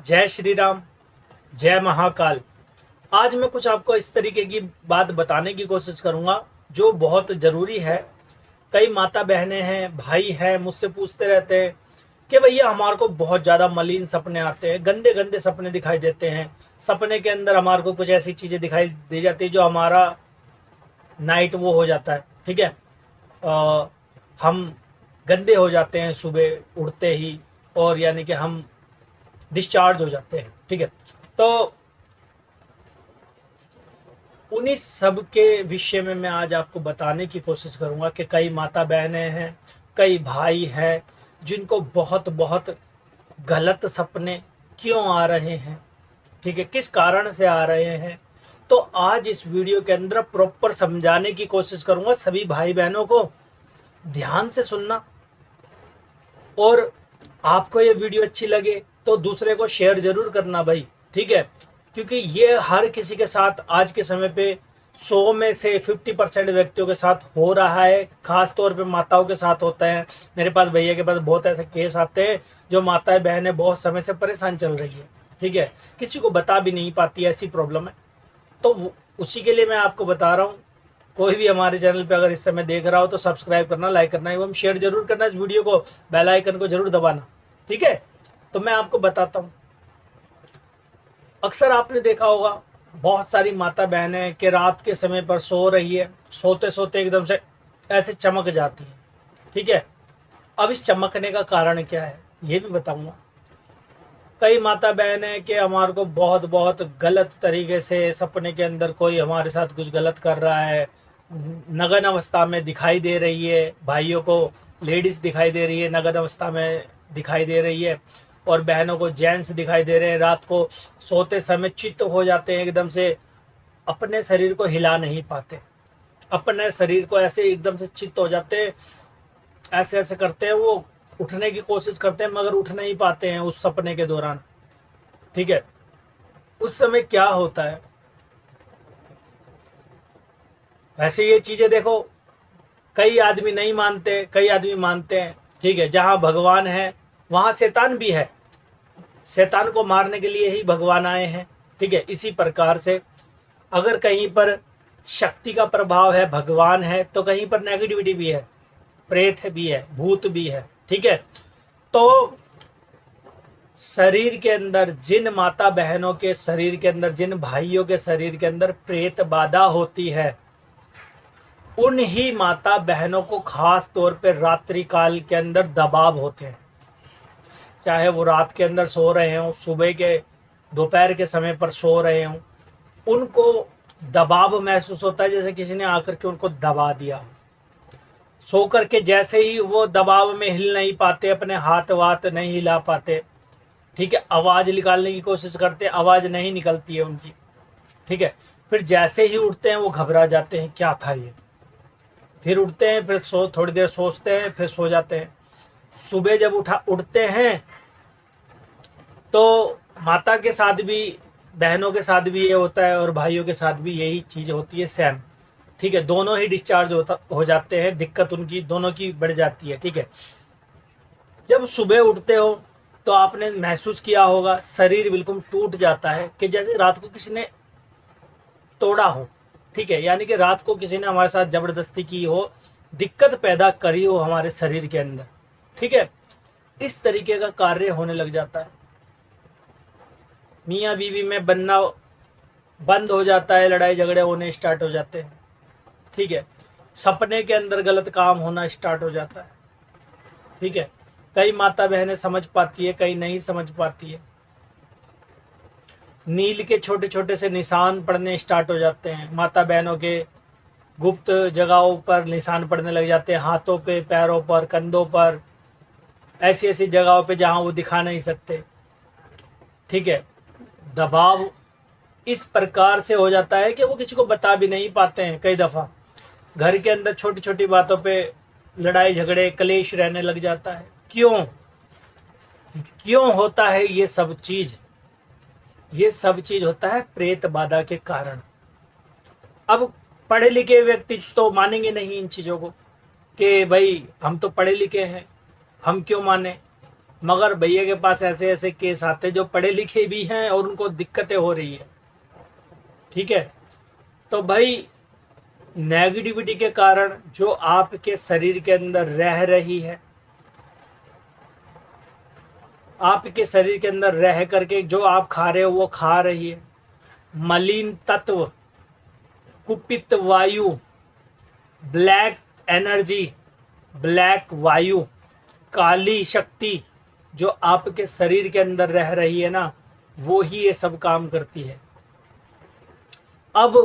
जय श्री राम, जय महाकाल। आज मैं कुछ आपको इस तरीके की बात बताने की कोशिश करूंगा जो बहुत ज़रूरी है। कई माता बहनें हैं, भाई हैं, मुझसे पूछते रहते हैं कि भैया हमारे को बहुत ज़्यादा मलिन सपने आते हैं, गंदे गंदे सपने दिखाई देते हैं। सपने के अंदर हमारे को कुछ ऐसी चीज़ें दिखाई दे जाती है जो हमारा नाइट वो हो जाता है। ठीक है, अ, हम गंदे हो जाते हैं सुबह उठते ही, और यानी कि हम डिस्चार्ज हो जाते हैं। ठीक है, तो उन्हीं सब के विषय में मैं आज आपको बताने की कोशिश करूंगा कि कई माता बहनें हैं, कई भाई हैं जिनको बहुत बहुत गलत सपने क्यों आ रहे हैं। ठीक है, किस कारण से आ रहे हैं। तो आज इस वीडियो के अंदर प्रॉपर समझाने की कोशिश करूंगा। सभी भाई बहनों को ध्यान से सुनना, और आपको ये वीडियो अच्छी लगे तो दूसरे को शेयर जरूर करना भाई। ठीक है, क्योंकि ये हर किसी के साथ आज के समय पे 100 में से 50% व्यक्तियों के साथ हो रहा है। खास तौर पे माताओं के साथ होता है। मेरे पास भैया के पास बहुत ऐसे केस आते हैं जो माताएं बहनें बहुत समय से परेशान चल रही है। ठीक है, किसी को बता भी नहीं पाती, ऐसी प्रॉब्लम है। तो उसी के लिए मैं आपको बता रहा हूँ। कोई भी हमारे चैनल पे अगर इस समय देख रहा हो तो सब्सक्राइब करना, लाइक करना एवं शेयर जरूर करना इस वीडियो को, बेल आइकन को जरूर दबाना। ठीक है, तो मैं आपको बताता हूँ। अक्सर आपने देखा होगा बहुत सारी माता बहनें कि रात के समय पर सो रही है, सोते सोते एकदम से ऐसे चमक जाती है। ठीक है, अब इस चमकने का कारण क्या है ये भी बताऊंगा। कई माता बहन है कि हमारे को बहुत बहुत गलत तरीके से सपने के अंदर कोई हमारे साथ कुछ गलत कर रहा है, नग्न अवस्था में दिखाई दे रही है। भाइयों को लेडीज दिखाई दे रही है, नग्न अवस्था में दिखाई दे रही है, और बहनों को जेंट्स दिखाई दे रहे हैं। रात को सोते समय चित्त हो जाते हैं एकदम से, अपने शरीर को हिला नहीं पाते, अपने शरीर को ऐसे एकदम से चित्त हो जाते हैं, ऐसे ऐसे करते हैं। वो उठने की कोशिश करते हैं मगर उठ नहीं पाते हैं उस सपने के दौरान। ठीक है, उस समय क्या होता है, वैसे ये चीजें देखो, कई आदमी नहीं मानते, कई आदमी मानते हैं। ठीक है, जहां भगवान है वहां शैतान भी है। शैतान को मारने के लिए ही भगवान आए हैं। ठीक है, इसी प्रकार से अगर कहीं पर शक्ति का प्रभाव है, भगवान है, तो कहीं पर नेगेटिविटी भी है, प्रेत भी है, भूत भी है। ठीक है, तो शरीर के अंदर जिन माता बहनों के शरीर के अंदर, जिन भाइयों के शरीर के अंदर प्रेत बाधा होती है, उन ही माता बहनों को खास तौर पर रात्रि काल के अंदर दबाव होते हैं। चाहे वो रात के अंदर सो रहे हों, सुबह के दोपहर के समय पर सो रहे हों, उनको दबाव महसूस होता है जैसे किसी ने आकर के उनको दबा दिया हो। सो करके जैसे ही वो दबाव में हिल नहीं पाते, अपने हाथ वाथ नहीं हिला पाते। ठीक है, आवाज़ निकालने की कोशिश करते हैं, आवाज़ नहीं निकलती है उनकी। ठीक है, फिर जैसे ही उठते हैं वो घबरा जाते हैं, क्या था ये। फिर उठते हैं, फिर थोड़ी देर सोचते हैं, फिर सो जाते हैं। सुबह जब उठते हैं तो माता के साथ भी, बहनों के साथ भी ये होता है और भाइयों के साथ भी यही चीज़ होती है सेम। ठीक है, दोनों ही डिस्चार्ज हो जाते हैं, दिक्कत उनकी दोनों की बढ़ जाती है। ठीक है, जब सुबह उठते हो तो आपने महसूस किया होगा शरीर बिल्कुल टूट जाता है कि जैसे रात को किसी ने तोड़ा हो। ठीक है, यानी कि रात को किसी ने हमारे साथ जबरदस्ती की हो, दिक्कत पैदा करी हो हमारे शरीर के अंदर। ठीक है, इस तरीके का कार्य होने लग जाता है। मियाँ बीवी में बनना बंद हो जाता है, लड़ाई झगड़े होने स्टार्ट हो जाते हैं। ठीक है, सपने के अंदर गलत काम होना स्टार्ट हो जाता है। ठीक है, कई माता बहनें समझ पाती है, कई नहीं समझ पाती है। नील के छोटे छोटे से निशान पड़ने स्टार्ट हो जाते हैं, माता बहनों के गुप्त जगहों पर निशान पड़ने लग जाते हैं, हाथों पे, पैरों पर, कंधों पर, ऐसी ऐसी जगहों पे जहां वो दिखा नहीं सकते। ठीक है, दबाव इस प्रकार से हो जाता है कि वो किसी को बता भी नहीं पाते हैं। कई दफ़ा घर के अंदर छोटी छोटी बातों पे लड़ाई झगड़े कलेश रहने लग जाता है। क्यों क्यों होता है ये सब चीज़? ये सब चीज़ होता है प्रेत बाधा के कारण। अब पढ़े लिखे व्यक्ति तो मानेंगे नहीं इन चीज़ों को कि भाई हम तो पढ़े लिखे हैं, हम क्यों माने। मगर भैया के पास ऐसे ऐसे केस आते जो पढ़े लिखे भी हैं और उनको दिक्कतें हो रही है। ठीक है, तो भाई नेगेटिविटी के कारण जो आपके शरीर के अंदर रह रही है, आपके शरीर के अंदर रह करके जो आप खा रहे हो वो खा रही है। मलिन तत्व, कुपित वायु, ब्लैक एनर्जी, ब्लैक वायु, काली शक्ति जो आपके शरीर के अंदर रह रही है ना, वो ही ये सब काम करती है। अब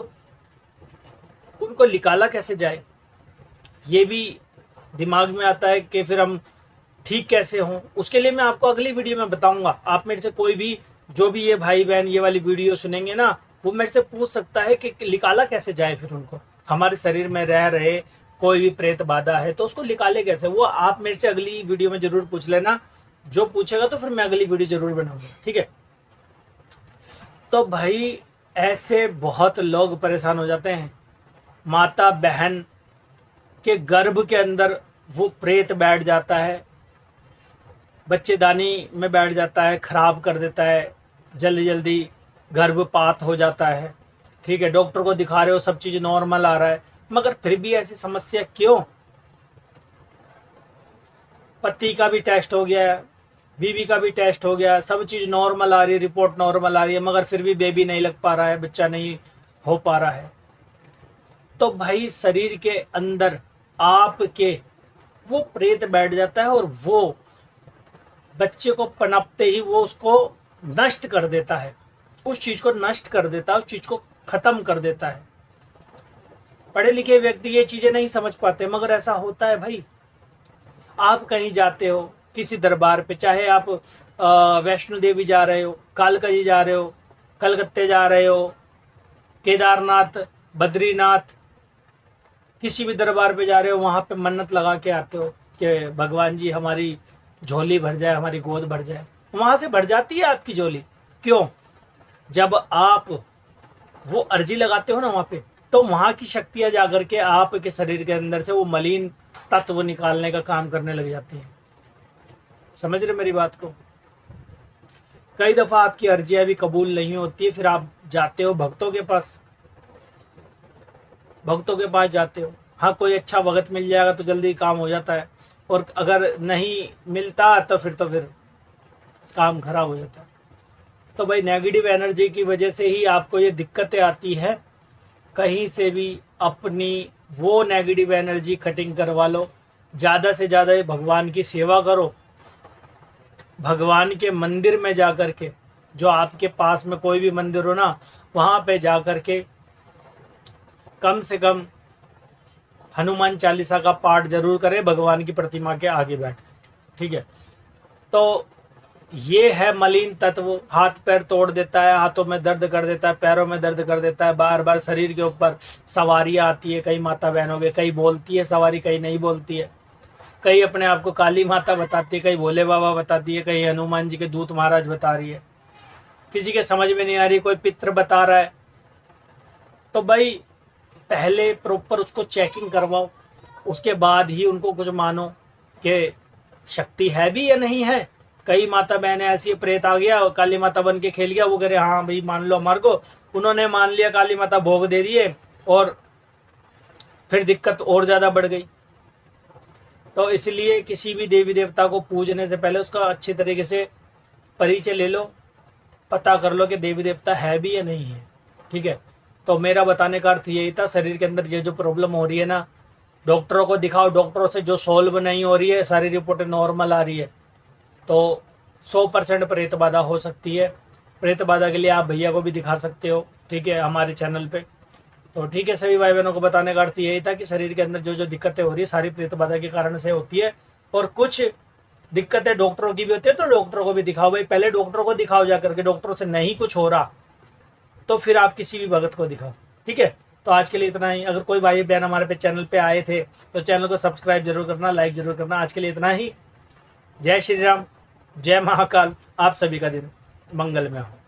उनको निकाला कैसे जाए, ये भी दिमाग में आता है कि फिर हम ठीक कैसे हों। उसके लिए मैं आपको अगली वीडियो में बताऊंगा। आप मेरे से कोई भी, जो भी ये भाई बहन ये वाली वीडियो सुनेंगे ना, वो मेरे से पूछ सकता है कि निकाला कैसे जाए। फिर उनको हमारे शरीर में रह रहे कोई भी प्रेत बाधा है तो उसको निकाले कैसे, वो आप मेरे से अगली वीडियो में जरूर पूछ लेना। जो पूछेगा तो फिर मैं अगली वीडियो जरूर बनाऊंगा। ठीक है, तो भाई ऐसे बहुत लोग परेशान हो जाते हैं। माता बहन के गर्भ के अंदर वो प्रेत बैठ जाता है, बच्चेदानी में बैठ जाता है, खराब कर देता है, जल्दी जल्दी गर्भपात हो जाता है। ठीक है, डॉक्टर को दिखा रहे हो, सब चीज़ नॉर्मल आ रहा है, मगर फिर भी ऐसी समस्या क्यों। पति का भी टेस्ट हो गया, बीवी का भी टेस्ट हो गया, सब चीज़ नॉर्मल आ रही है, रिपोर्ट नॉर्मल आ रही है, मगर फिर भी बेबी नहीं लग पा रहा है, बच्चा नहीं हो पा रहा है। तो भाई शरीर के अंदर आपके वो प्रेत बैठ जाता है और वो बच्चे को पनपते ही वो उसको नष्ट कर देता है, उस चीज़ को नष्ट कर देता है, उस चीज़ को ख़त्म कर देता है। पढ़े लिखे व्यक्ति ये चीज़ें नहीं समझ पाते, मगर ऐसा होता है भाई। आप कहीं जाते हो किसी दरबार पे, चाहे आप वैष्णो देवी जा रहे हो, कालका जी जा रहे हो, कलकत्ते जा रहे हो, केदारनाथ, बद्रीनाथ, किसी भी दरबार पे जा रहे हो, वहाँ पे मन्नत लगा के आते हो कि भगवान जी हमारी झोली भर जाए, हमारी गोद भर जाए। वहाँ से भर जाती है आपकी झोली। क्यों? जब आप वो अर्जी लगाते हो ना वहाँ पे, तो वहाँ की शक्तियाँ जाकर के आपके शरीर के अंदर से वो मलिन तत्व निकालने का काम करने लग जाती हैं। समझ रहे मेरी बात को? कई दफ़ा आपकी अर्जियाँ भी कबूल नहीं होती है, फिर आप जाते हो भक्तों के पास, भक्तों के पास जाते हो। हाँ, कोई अच्छा वक्त मिल जाएगा तो जल्दी काम हो जाता है, और अगर नहीं मिलता तो फिर काम खराब हो जाता है। तो भाई नेगेटिव एनर्जी की वजह से ही आपको ये दिक्कतें आती है। कहीं से भी अपनी वो नेगेटिव एनर्जी कटिंग करवा लो, ज़्यादा से ज़्यादा भगवान की सेवा करो। भगवान के मंदिर में जा कर के, जो आपके पास में कोई भी मंदिर हो ना, वहाँ पे जा कर के कम से कम हनुमान चालीसा का पाठ जरूर करें भगवान की प्रतिमा के आगे बैठ कर। ठीक है, तो ये है मलिन तत्व। हाथ पैर तोड़ देता है, हाथों में दर्द कर देता है, पैरों में दर्द कर देता है, बार बार शरीर के ऊपर सवारियाँ आती है। कई माता बहनों के, कई बोलती है सवारी, कई नहीं बोलती है। कई अपने आप को काली माता बताती है, कई भोले बाबा बताती है, कई हनुमान जी के दूत महाराज बता रही है। किसी के समझ में नहीं आ रही, कोई पितर बता रहा है। तो भाई पहले प्रॉपर उसको चेकिंग करवाओ, उसके बाद ही उनको कुछ मानो कि शक्ति है भी या नहीं है। कई माता बहनें ऐसी, प्रेत आ गया काली माता बन के खेल गया, वो कह रहे हाँ भाई मान लो हमारे को, उन्होंने मान लिया, काली माता भोग दे दिए, और फिर दिक्कत और ज़्यादा बढ़ गई। तो इसलिए किसी भी देवी देवता को पूजने से पहले उसका अच्छी तरीके से परिचय ले लो, पता कर लो कि देवी देवता है भी या नहीं है। ठीक है, तो मेरा बताने का अर्थ यही था। शरीर के अंदर ये जो प्रॉब्लम हो रही है ना, डॉक्टरों को दिखाओ, डॉक्टरों से जो सॉल्व नहीं हो रही है, सारी रिपोर्टें नॉर्मल आ रही है, तो 100% प्रेत बाधा हो सकती है। प्रेत बाधा के लिए आप भैया को भी दिखा सकते हो, ठीक है, हमारे चैनल पे। तो ठीक है, सभी भाई बहनों को बताने का अर्थ यही था कि शरीर के अंदर जो जो दिक्कतें हो रही है सारी प्रेत बाधा के कारण से होती है, और कुछ दिक्कतें डॉक्टरों की भी होती है, तो डॉक्टरों को भी दिखाओ भाई। पहले डॉक्टरों को दिखाओ जाकर के, डॉक्टरों से नहीं कुछ हो रहा तो फिर आप किसी भी भगत को दिखाओ। ठीक है, तो आज के लिए इतना ही। अगर कोई भाई बहन हमारे पे चैनल पे आए थे तो चैनल को सब्सक्राइब जरूर करना, लाइक जरूर करना। आज के लिए इतना ही। जय श्री राम, जय महाकाल। आप सभी का दिन मंगलमय हो।